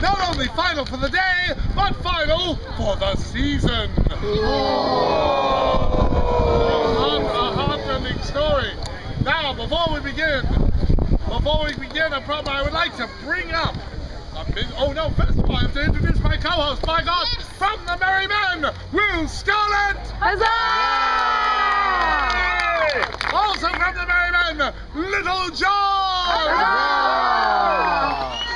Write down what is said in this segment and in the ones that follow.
Not only final for the day, but final for the season. A heartrending story. Now, before we begin, I would like to bring up first of all, I have to introduce my co-host, by God, from the Merry Men, Will Scarlet! Huzzah! Also from the Merry Men, Little John! Huzzah!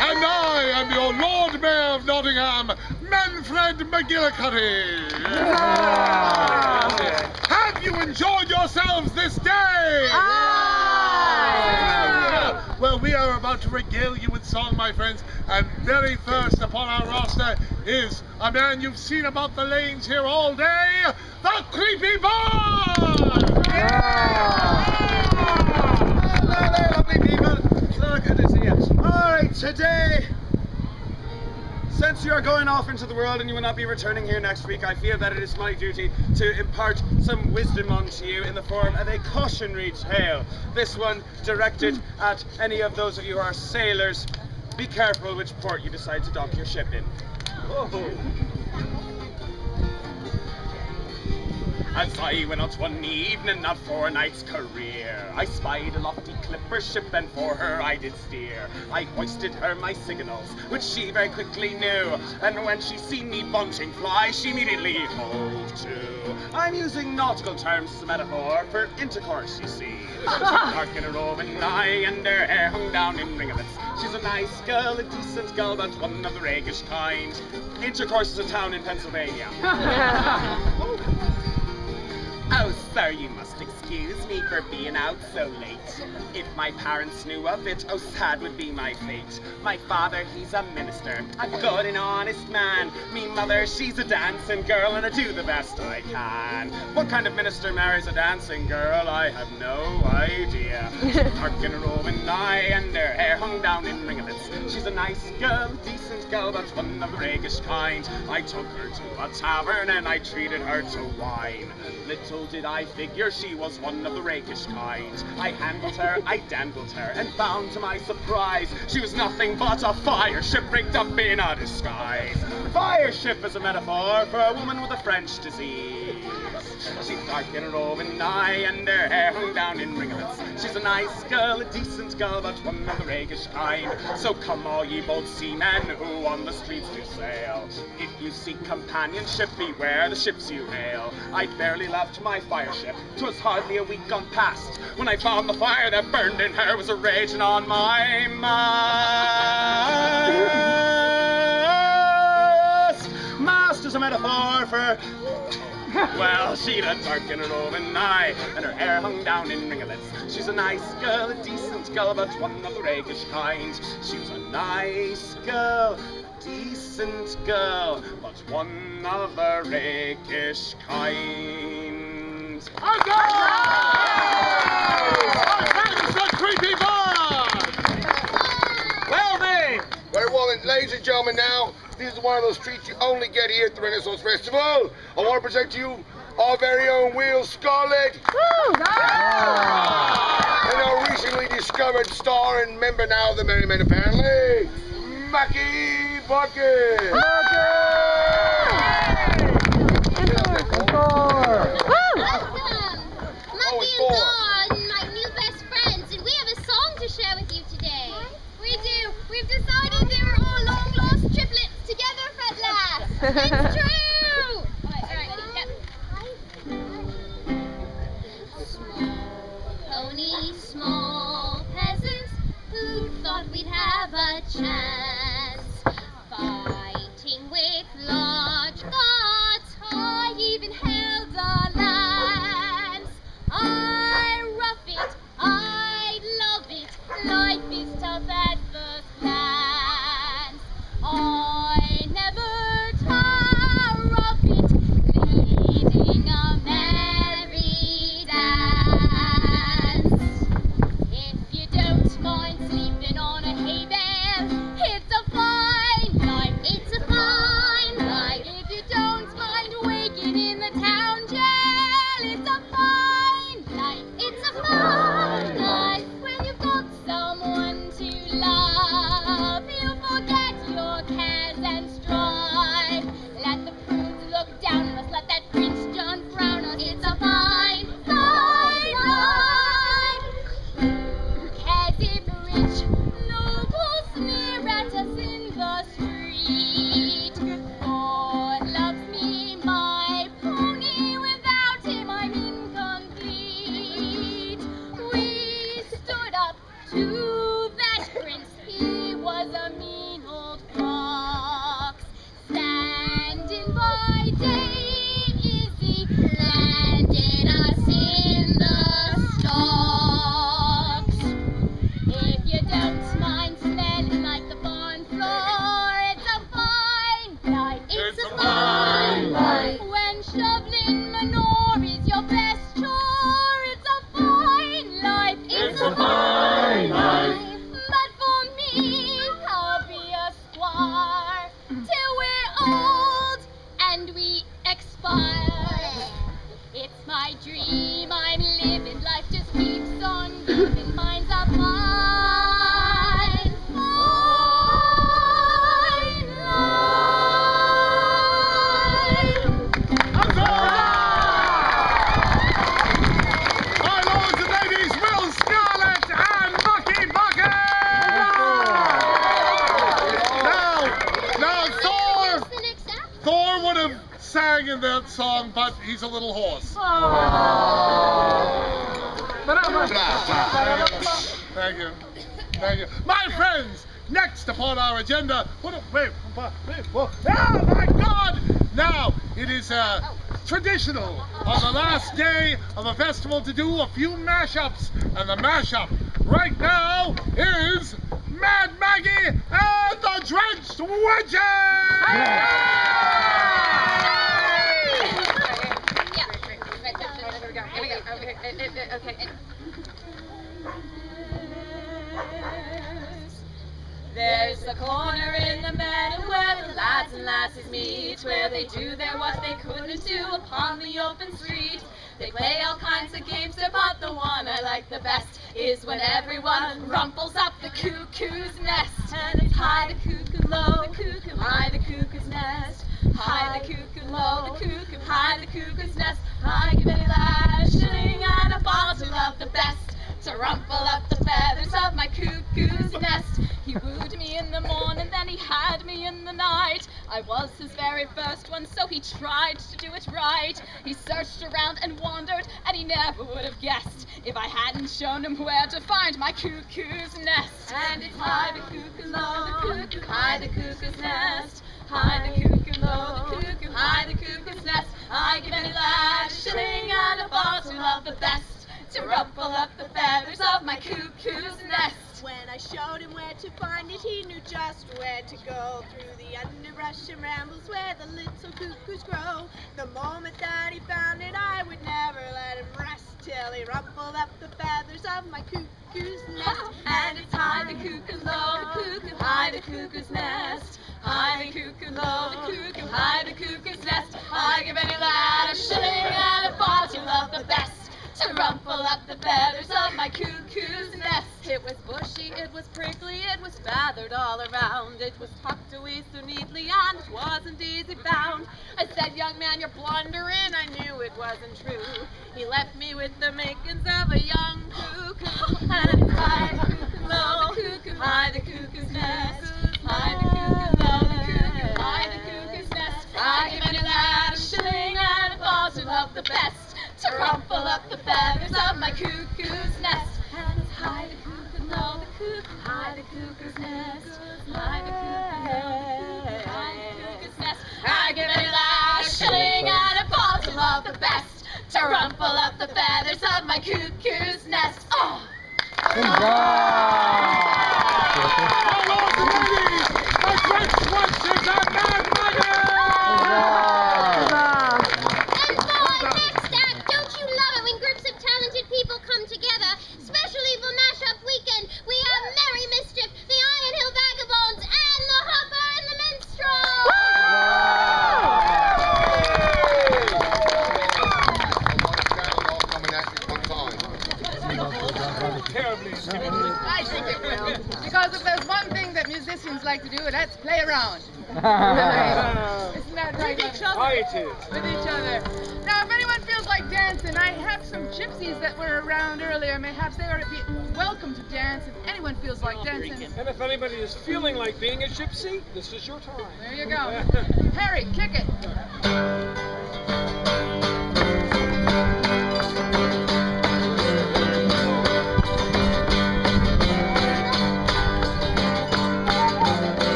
And I am your Lord Mayor of Nottingham, Manfred McGillicuddy! Have you enjoyed yourselves this day? Well, we are about to regale you with song, my friends, and very first upon our roster is a man you've seen about the lanes here all day, the Creepy Boy! Hello there, lovely people. So good to see you. Alright, today, since you are going off into the world and you will not be returning here next week, I feel that it is my duty to impart some wisdom onto you in the form of a cautionary tale. This one directed at any of those of you who are sailors. Be careful which port you decide to dock your ship in. As I went out one evening, not for a night's career, I spied a lofty clipper ship, and for her I did steer. I hoisted her my signals, which she very quickly knew, and when she seen me bunting fly, she immediately hove to. I'm using nautical terms as a metaphor for intercourse, you see. She's dark in her roving eye, and her hair hung down in ringlets. She's a nice girl, a decent girl, but one of the rakish kind. Intercourse is a town in Pennsylvania. Oh, sir, you must excuse me for being out so late. If my parents knew of it, oh, sad would be my fate. My father, he's a minister, a good and honest man. Me mother, she's a dancing girl, and I do the best I can. What kind of minister marries a dancing girl? I have no idea. Dark in a roving eye, and her hair hung down in ringlets. She's a nice girl, decent girl, but one of the rakish kind. I took her to a tavern, and I treated her to wine. Little did I figure she was one of the rakish kind. I handled her, I dandled her, and found to my surprise she was nothing but a fire ship rigged up in a disguise. Fire ship is a metaphor for a woman with a French disease. She's dark in a roving eye, and her hair hung down in ringlets. She's a nice girl, a decent girl, but one of the rakish kind. So come all ye bold seamen who on the streets do sail. If you seek companionship, beware the ships you hail. I barely left my fire ship, 'twas hardly a week gone past, when I found the fire that burned in her was a raging on my mast. Mast is a metaphor for... Well, she'd a dark in her roving eye, and her hair hung down in ringlets. She's a nice girl, a decent girl, but one of the rakish kind. She's a nice girl, decent girl, but one of the rakish kind. Thanks, the Creepy Boy! Well then, very well then, ladies and gentlemen, now, this is one of those treats you only get here at the Renaissance Festival. I want to present to you our very own Will Scarlet. And our recently discovered star and member now of the Merry Men, apparently, Mucky Bucket. We've decided they were all long-lost triplets together at last. It's true! Alright, only small peasants who thought we'd have a chance. Fighting with large gods, I even held a lance. I rough it, I love it, life is tough at first glance. I never tire of it, leading a merry dance. If you don't mind sleeping on a hay bale, singing that song, but he's a little hoarse. Thank you. Thank you. My friends, next upon our agenda, oh my God! Now, it is traditional on the last day of a festival to do a few mashups, and the mashup right now is Mad Maggie and the Drenched Wenches! Okay. There's a corner in the meadow where the lads and lasses meet, where they do what they couldn't do upon the open street. They play all kinds of games there, but the one I like the best is when everyone rumples up the cuckoo's nest. And it's high the cuckoo, low the cuckoo, high the cuckoo's nest. High the cuckoo, low the cuckoo, high the cuckoo's nest. I give any lad a shilling and a bottle of the best to rumple up the feathers of my cuckoo's nest. He wooed me in the morning, then he had me in the night. I was his very first one, so he tried to do it right. He searched around and wandered, and he never would have guessed if I hadn't shown him where to find my cuckoo's nest. And it's high the cuckoo, low the cuckoo, high the cuckoo's nest. High the cuckoo, low the cuckoo, high the cuckoo's nest. I give any lad a shilling and a bottle of the best to rumple up the feathers of my cuckoo's nest. When I showed him where to find it, he knew just where to go. Through the underbrush and rambles where the little cuckoos grow. The moment that he found it, I would never let him rest till he rumpled up the feathers of my cuckoo's nest. And it's high the cuckoo, low the cuckoo, high the cuckoo's nest. High the cuckoo, low the cuckoo, high the cuckoo's nest. I give any lad a shilling and a bottle of the best to rumple up the feathers of my cuckoo's nest. It was bushy, it was prickly, it was feathered all around. It was tucked away so neatly and it wasn't easy found. I said, young man, you're blundering. I knew it wasn't true. He left me with the makings of a young cuckoo. And high the cuckoo, low the cuckoo, high the cuckoo's nest. High the cuckoo, low the cuckoo, high the cuckoo's nest. I give any lad a shilling and a bottle of the best to rumple up the feathers of my cuckoo's nest. And it's high the cuckoo, low the cuckoo, high the cuckoo's nest. High the cuckoo, low the cuckoo, high the cuckoo's nest. I give any lad a shilling and a bottle of the best to rumple up the feathers of my cuckoo's nest. Oh! People come together, especially for mashup weekend. We have Merry Mischief, the Iron Hill Vagabonds, and the Harper and the Minstrel! I think it will, because if there's one thing that musicians like to do, that's play around. Isn't that right? With each other. With each other. Now, if anyone feels like dancing, I have some gypsies that were around earlier. Mayhaps they are welcome to dance if anyone feels like dancing. And if anybody is feeling like being a gypsy, this is your time. There you go. Harry, kick it.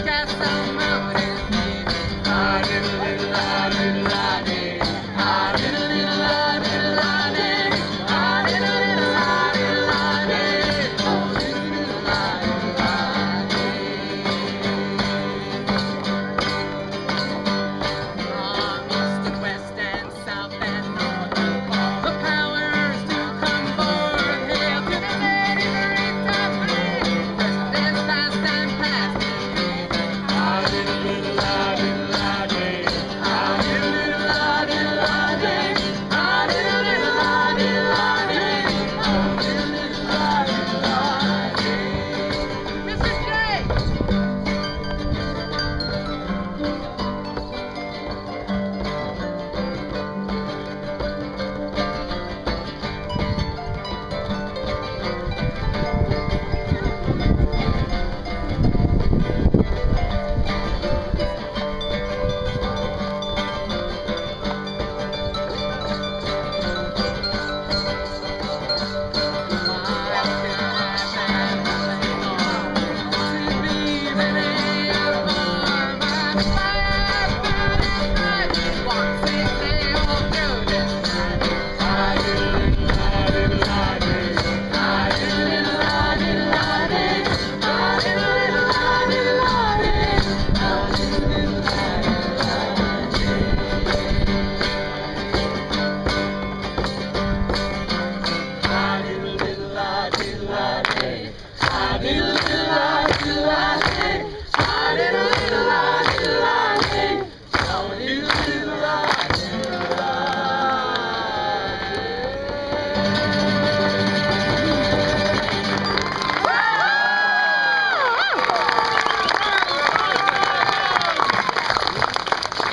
Castle Mountain. Ah, diddle diddle ah, diddle ah, day. Ah, diddle diddle ah, diddle ah, day. Ah, diddle diddle ah, diddle ah, day. Oh, diddle diddle ah, diddle ah, day. From east and west and south and north, all the powers do come forth. Hail to the lady Marita free, presidents past and past. Ah, diddle diddle ah, diddle ah, day. Ah, diddle diddle ah, diddle ah, day. Ah, diddle diddle ah, diddle ah, day. Oh, diddle diddle ah, diddle ah, day. Mr. J.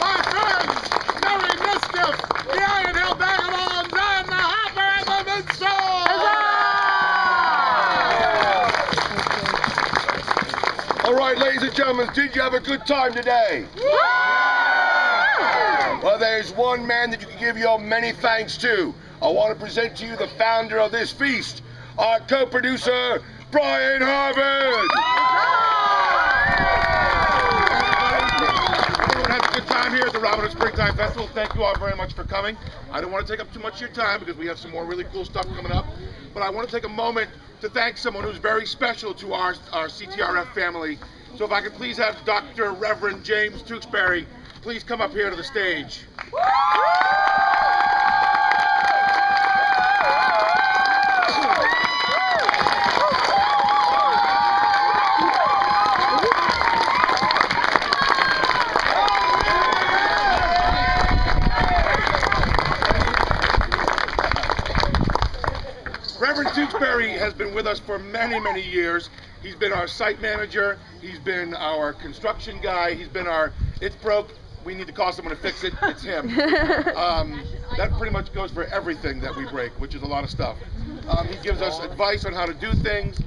My friends, Merry Mischief, the Iron Hill Vagabonds, and the Harper and the Minstrel! All right, ladies and gentlemen, did you have a good time today? Well, there's one man that you can give your many thanks to. I want to present to you the founder of this feast, our co-producer, Brian Harvard. Everyone has a good time here at the Robin Hood Springtime Festival. Thank you all very much for coming. I don't want to take up too much of your time because we have some more really cool stuff coming up. But I want to take a moment to thank someone who's very special to our CTRF family. So if I could please have Dr. Reverend James Tweksbury please come up here to the stage. Reverend Tweksbury has been with us for many, many years. He's been our site manager, he's been our construction guy, he's been our, it's broke, we need to call someone to fix it, it's him. That pretty much goes for everything that we break, which is a lot of stuff. He gives us advice on how to do things.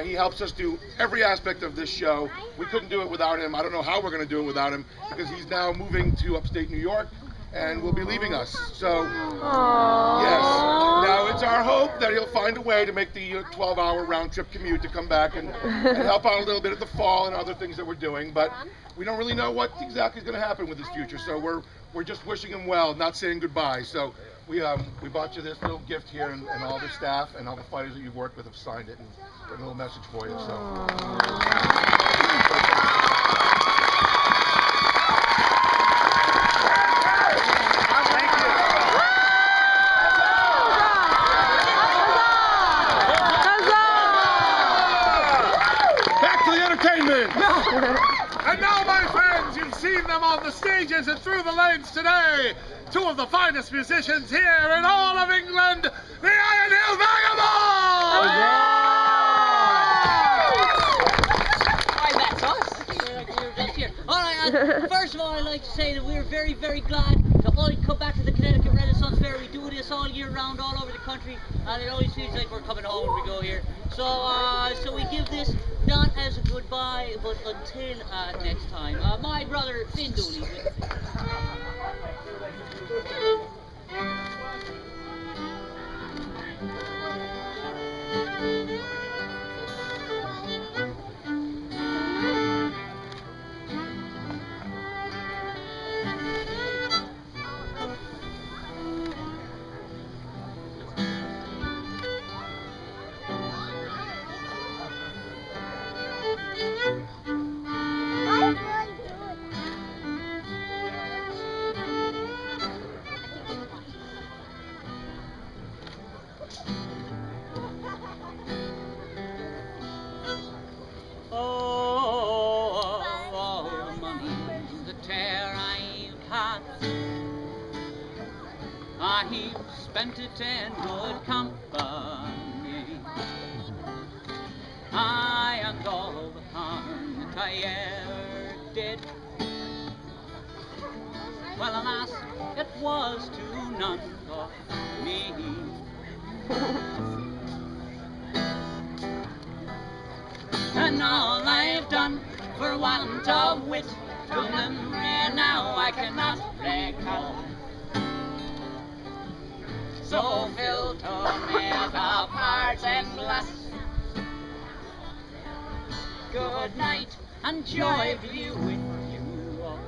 He helps us do every aspect of this show. We couldn't do it without him. I don't know how we're going to do it without him because he's now moving to upstate New York and will be leaving us. So, yes. Now, it's our hope that he'll find a way to make the 12-hour round-trip commute to come back and help out a little bit at the fall and other things that we're doing. But we don't really know what exactly is going to happen with his future. So we're just wishing him well, not saying goodbye. So we bought you this little gift here, and all the staff and all the fighters that you've worked with have signed it and got a little message for you. So. And now, my friends, you've seen them on the stages and through the lanes today. Two of the finest musicians here in all of England, the Iron Hill Vagabonds! Hi, that's us. All right, first of all, I'd like to say that we're very, very glad to all come back to the Connecticut Renaissance Fair. We do this all year round, all over the country, and it always feels like we're coming home when we go here. So we give this not as a goodbye, but until next time. My brother Finn Dooley. tear I've had, I've spent it in good company. I and all the harm that I ever did, well, alas, it was to none of me. And all I've done for want of wit, to memory now I cannot recall. So filled to me the parting glass. Good night and joy be with you all.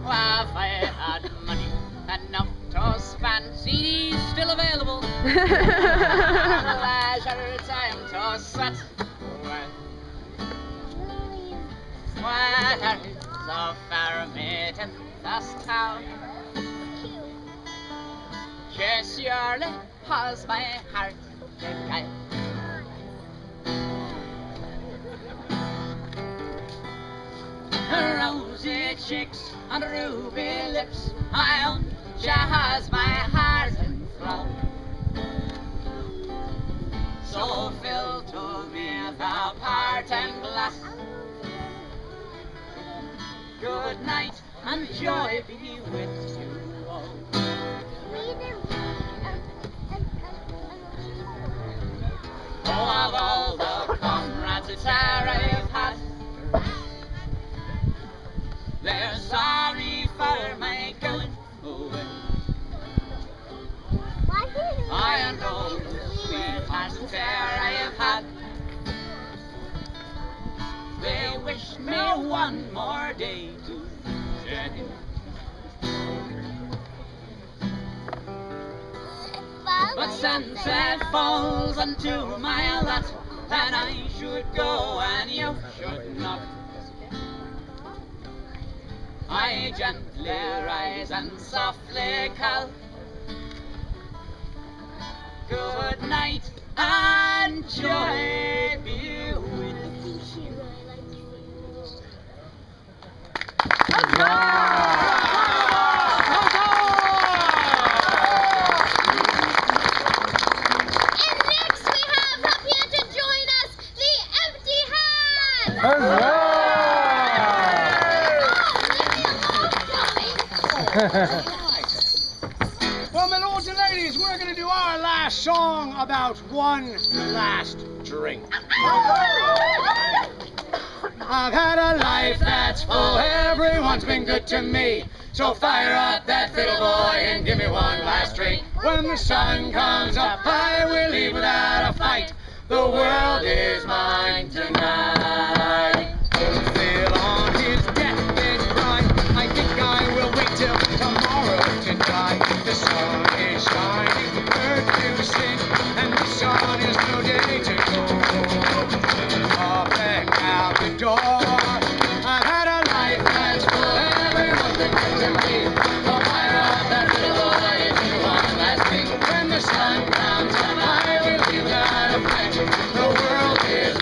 Well, if I had money enough to spend, CDs still available. Leisure time to sweat. Where is a fair maid in this town? She surely has my heart beguiled. Rosy cheeks and ruby lips, I own she has my heart enthralled. So filled to me the parting glass. Good night and joy be with you all. Oh, of all the comrades that I've had, they're sorry for my going away. I and all the sweethearts that I have had, they wish me one more day to journey. But sunset falls unto my lot, that I should go and you should not. I gently rise and softly call. Good night and joy be with you. And next we have up here to join us, the Empty Hands! Well, my lords and ladies, we're going to do our last song about one last drink. I've had a life that's full, everyone's been good to me. So fire up that fiddle, boy, and give me one last drink. When the sun comes up, I will leave without a fight. The world is mine tonight. Still on his deathbed crying, I think I will wait till tomorrow to die. The sun is shining, birds do sing, and the sun is no day to go. Up and out the door, I've had a life that's full, everyone's been good to me. So fire up that little boy and do one last thing. When the sun comes up, I will leave without a fight. The world is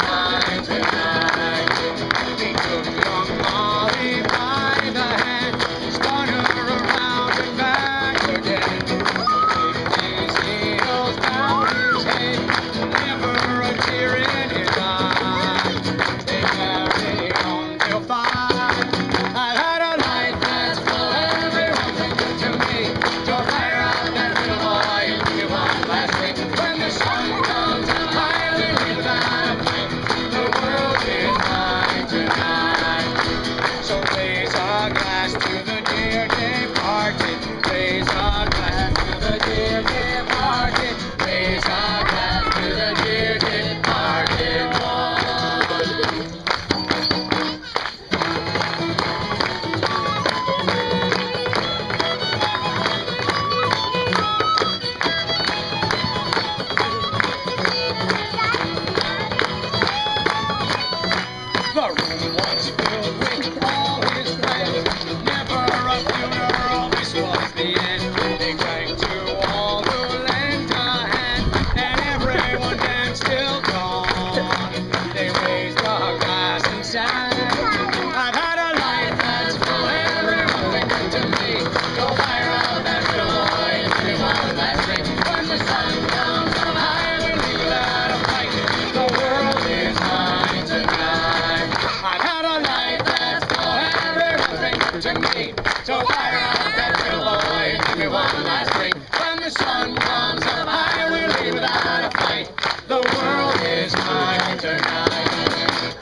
tonight.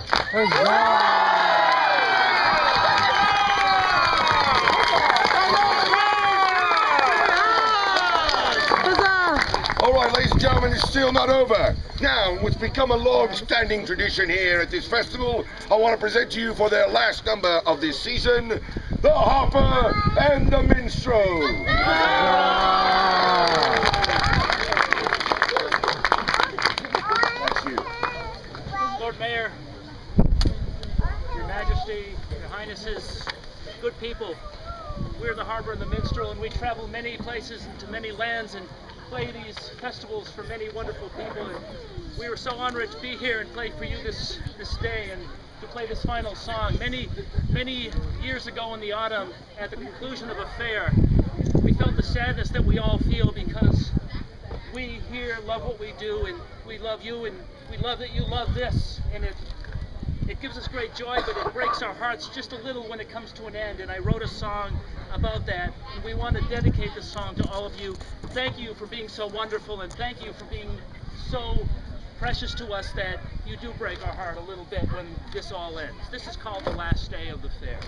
All right, ladies and gentlemen, it's still not over. Now, what's become a long-standing tradition here at this festival, I want to present to you for their last number of this season, the Harper and the Minstrel. That's you. Lord Mayor, Your Majesty, Your Highnesses, good people, we're the Harper and the Minstrel, and we travel many places and to many lands and play these festivals for many wonderful people, and we were so honored to be here and play for you this day and to play this final song. Many years ago in the autumn, at the conclusion of a fair, we felt the sadness that we all feel because we here love what we do and we love you and we love that you love this, and it gives us great joy, but it breaks our hearts just a little when it comes to an end, and I wrote a song about that, and we want to dedicate this song to all of you. Thank you for being so wonderful, and thank you for being so precious to us that you do break our heart a little bit when this all ends. This is called The Last Day of the Fair.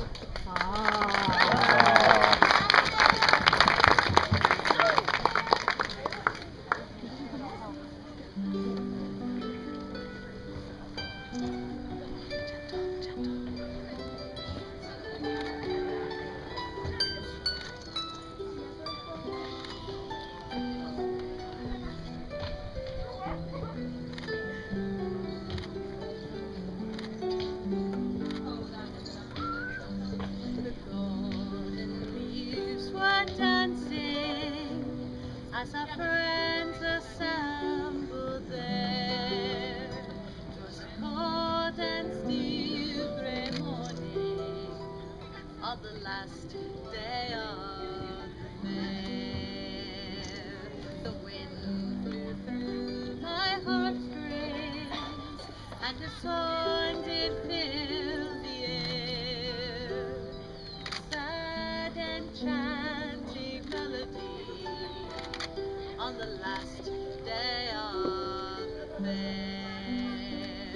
As our friends assembled there, 'twas a cold and still grey morning of the last day of the fair. The wind blew through my heartstrings, and a song did fill the air, a sad and chanting melody on the last day of the fair.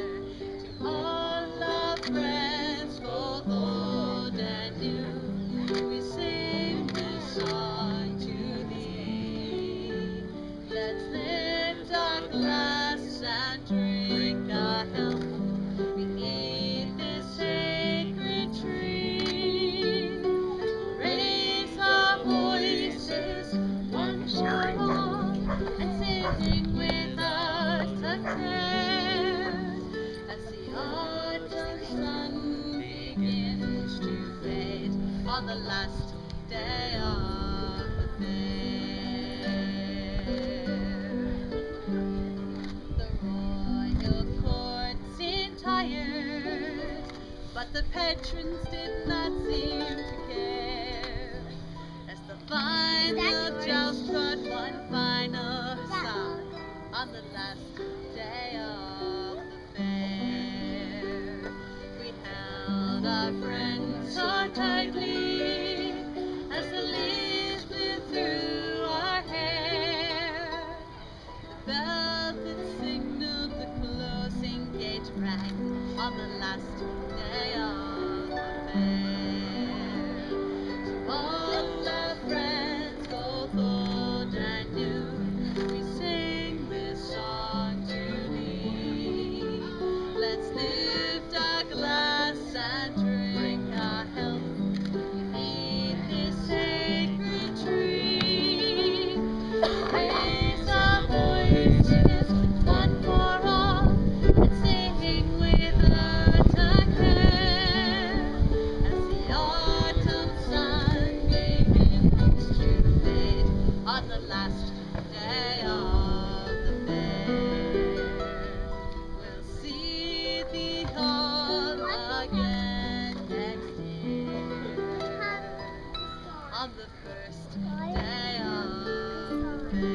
To all our friends, both old and new, we sing this song to thee. Let's lift our glass and drink our health beneath this sacred tree. Raise our voices one for all, and sing with us a prayer as the autumn sun begins to fade on the last day of the fair. The royal court seemed tired, but the patrons did not seem to care as the final joust brought one final sigh on the last day of the fair. We held our friends so tightly as the leaves blew through our hair. The bell that signaled the closing gate rang on the last day of the fair. To all our friends, both old and new, we sing this song to thee. Let's lift our glass and drink our health beneath this sacred tree. Raise our voices one for all, and sing with us a prayer as the autumn sun begins to fade on the last day of the fair. We'll see thee all again next year on the first day of the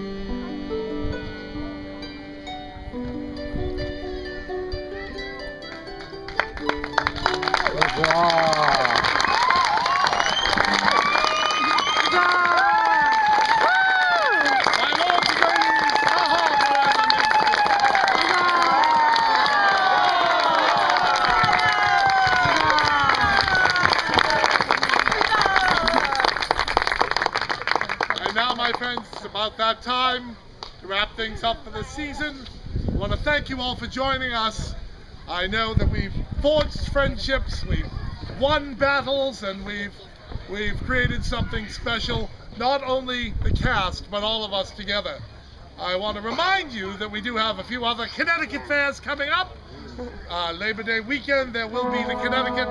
about that time to wrap things up for the season. I want to thank you all for joining us. I know that we've forged friendships, we've won battles, and we've created something special, not only the cast, but all of us together. I want to remind you that we do have a few other Connecticut fairs coming up. Labor Day weekend, there will be the Connecticut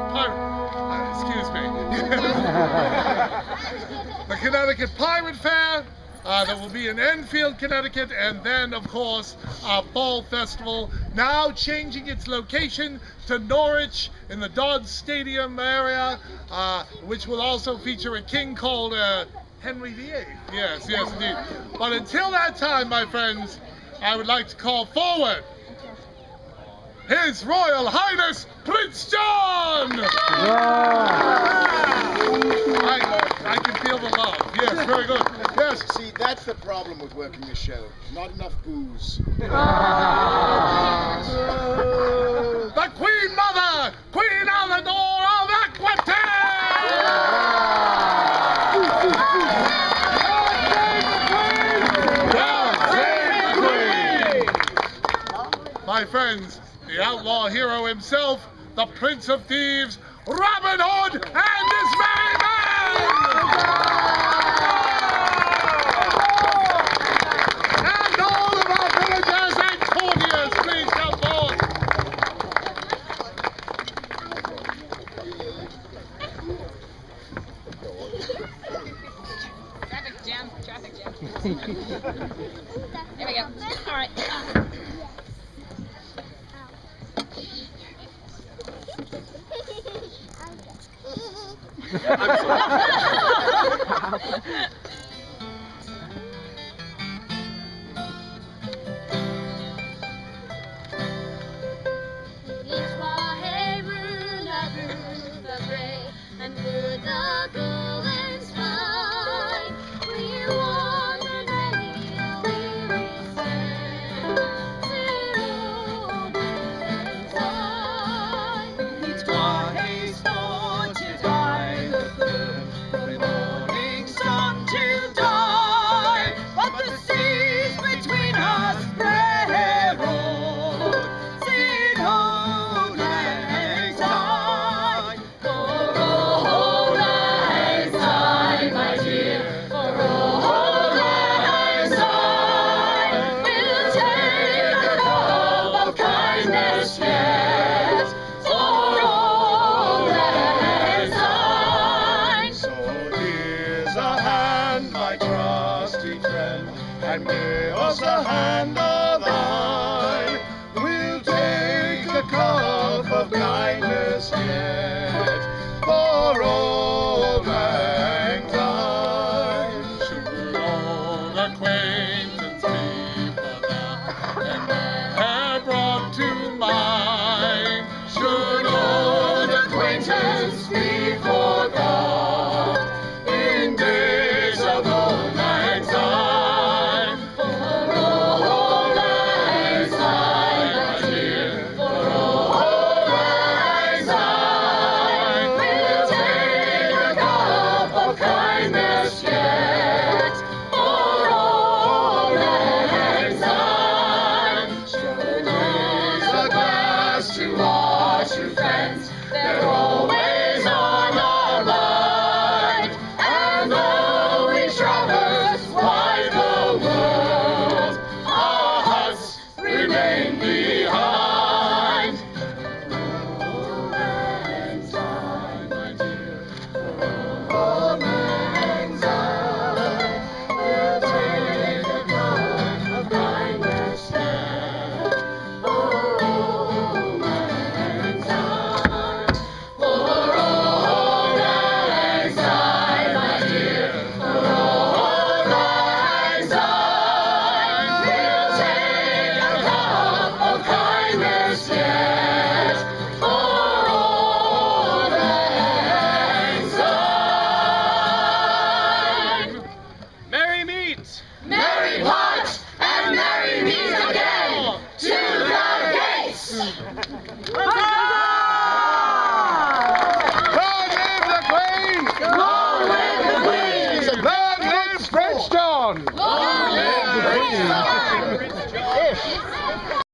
the Connecticut Pirate Fair. That will be in Enfield, Connecticut, and then, of course, our Fall Festival, now changing its location to Norwich in the Dodge Stadium area, which will also feature a king called Henry VIII. Yes, yes, indeed. But until that time, my friends, I would like to call forward His Royal Highness Prince John! I can feel the love. Yes, very good. Yes. See, that's the problem with working the show. Not enough booze. The Queen Mother, Queen Eleanor of my friends, the outlaw hero himself, the Prince of Thieves, Robin Hood and his merry men! And all of our villagers and courtiers, please come forward. Traffic jam. There we go. All right. And good the golden spine, we're warm and ready, we stand, It's twice for to die the third, from morning sun till dawn, but the seas between us spread broad, Sin Old Lang Syne, for Old Lang Syne, my dear, for Old Lang Syne, we'll take a cup of kindness yet, for Old Lang Syne. So here's a hand, my trusty friend, and give us a hand of thine. We'll take a cup of kindness yet, for Old Lang Syne. Should old acquaintance be forgot, and hair brought to mind? Should old acquaintance be forgot in days of old lang syne? For old lang syne, my dear, for old lang syne, we'll take a cup of kindness yet, for old lang syne. Should raise a glass to our true friends, they're always on our mind. And though we traverse wide the world, our hearts remain behind. Old lang syne, my dear, old lang syne, we'll take a cup of kindness yet, for old lang syne, for old lang syne, my dear, for old lang syne, we'll take a cup of kindness yet, for old lang syne. Merry meet! Merry part and merry meet again to the gates. Long live the Queen! Long live the Queen! Long live Prince John! Long Hey!